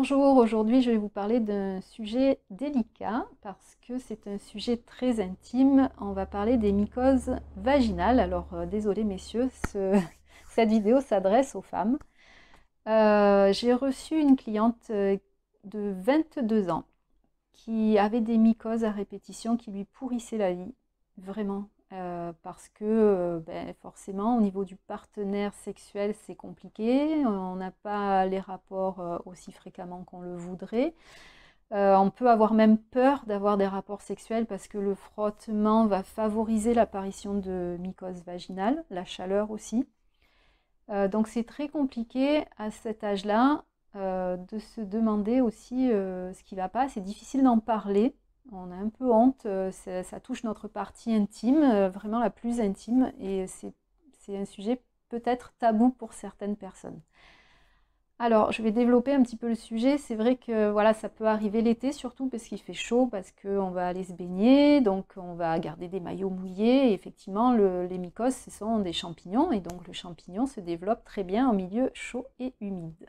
Bonjour, aujourd'hui je vais vous parler d'un sujet délicat parce que c'est un sujet très intime. On va parler des mycoses vaginales. Alors désolé messieurs, cette vidéo s'adresse aux femmes. J'ai reçu une cliente de 22 ans qui avait des mycoses à répétition qui lui pourrissaient la vie, vraiment. Parce que forcément au niveau du partenaire sexuel c'est compliqué, on n'a pas les rapports aussi fréquemment qu'on le voudrait. On peut avoir même peur d'avoir des rapports sexuels parce que le frottement va favoriser l'apparition de mycoses vaginales, la chaleur aussi. Donc c'est très compliqué à cet âge-là de se demander aussi ce qui ne va pas. C'est difficile d'en parler. On a un peu honte, ça touche notre partie intime, vraiment la plus intime, et c'est un sujet peut-être tabou pour certaines personnes. Alors, je vais développer un petit peu le sujet. C'est vrai que voilà, ça peut arriver l'été, surtout parce qu'il fait chaud, parce qu'on va aller se baigner, donc on va garder des maillots mouillés. Et effectivement, les mycoses, ce sont des champignons, et donc le champignon se développe très bien en milieu chaud et humide.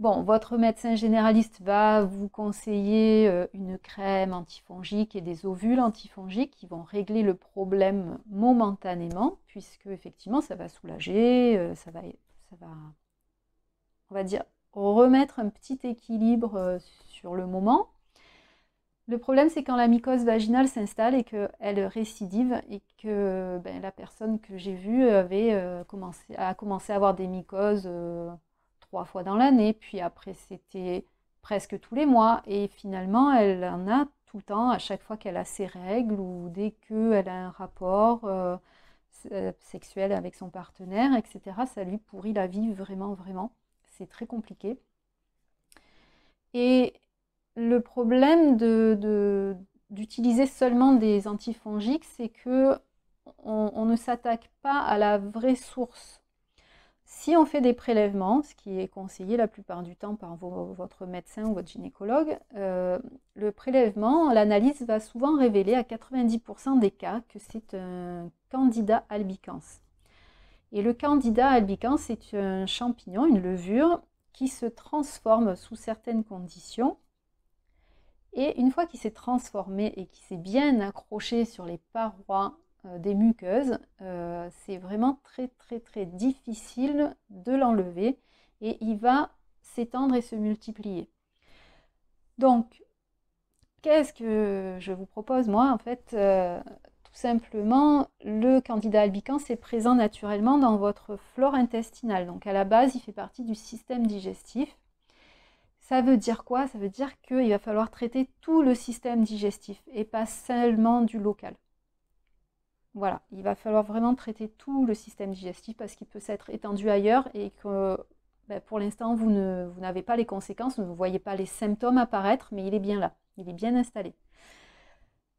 Bon, votre médecin généraliste va vous conseiller une crème antifongique et des ovules antifongiques qui vont régler le problème momentanément, puisque effectivement ça va soulager, ça va, on va dire, remettre un petit équilibre sur le moment. Le problème, c'est quand la mycose vaginale s'installe et qu'elle récidive et que la personne que j'ai vue a commencé à avoir des mycoses 3 fois dans l'année, puis après c'était presque tous les mois, et finalement elle en a tout le temps, à chaque fois qu'elle a ses règles ou dès qu'elle a un rapport sexuel avec son partenaire, etc. Ça lui pourrit la vie vraiment, vraiment. C'est très compliqué. Et le problème d'utiliser seulement des antifongiques, c'est que on ne s'attaque pas à la vraie source. Si on fait des prélèvements, ce qui est conseillé la plupart du temps par votre médecin ou votre gynécologue, le prélèvement, l'analyse va souvent révéler à 90% des cas que c'est un Candida albicans. Et le Candida albicans, c'est un champignon, une levure, qui se transforme sous certaines conditions. Et une fois qu'il s'est transformé et qu'il s'est bien accroché sur les parois des muqueuses, c'est vraiment très très très difficile de l'enlever et il va s'étendre et se multiplier. Donc, qu'est-ce que je vous propose moi en fait tout simplement, le Candida albicans est présent naturellement dans votre flore intestinale. Donc à la base, il fait partie du système digestif. Ça veut dire quoi? Ça veut dire qu'il va falloir traiter tout le système digestif et pas seulement du local. Voilà, il va falloir vraiment traiter tout le système digestif parce qu'il peut s'être étendu ailleurs et que pour l'instant, vous n'avez pas les conséquences, vous ne voyez pas les symptômes apparaître, mais il est bien là, il est bien installé.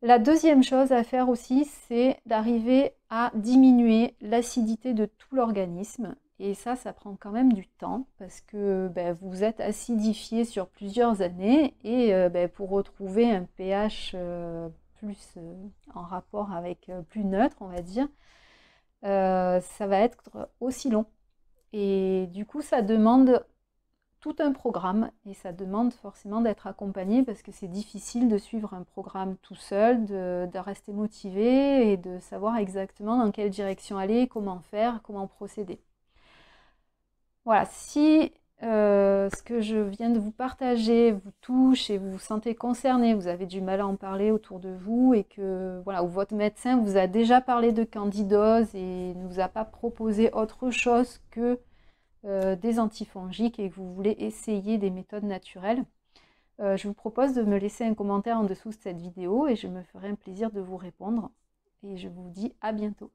La deuxième chose à faire aussi, c'est d'arriver à diminuer l'acidité de tout l'organisme. Et ça prend quand même du temps parce que vous êtes acidifié sur plusieurs années et pour retrouver un pH plus en rapport avec plus neutre, on va dire, ça va être aussi long. Et du coup, ça demande tout un programme et ça demande forcément d'être accompagné parce que c'est difficile de suivre un programme tout seul, de rester motivé et de savoir exactement dans quelle direction aller, comment faire, comment procéder. Voilà, si ce que je viens de vous partager vous touche et vous vous sentez concerné, vous avez du mal à en parler autour de vous et que voilà, ou votre médecin vous a déjà parlé de candidose et ne vous a pas proposé autre chose que des antifongiques et que vous voulez essayer des méthodes naturelles, je vous propose de me laisser un commentaire en dessous de cette vidéo et je me ferai un plaisir de vous répondre. Et je vous dis à bientôt.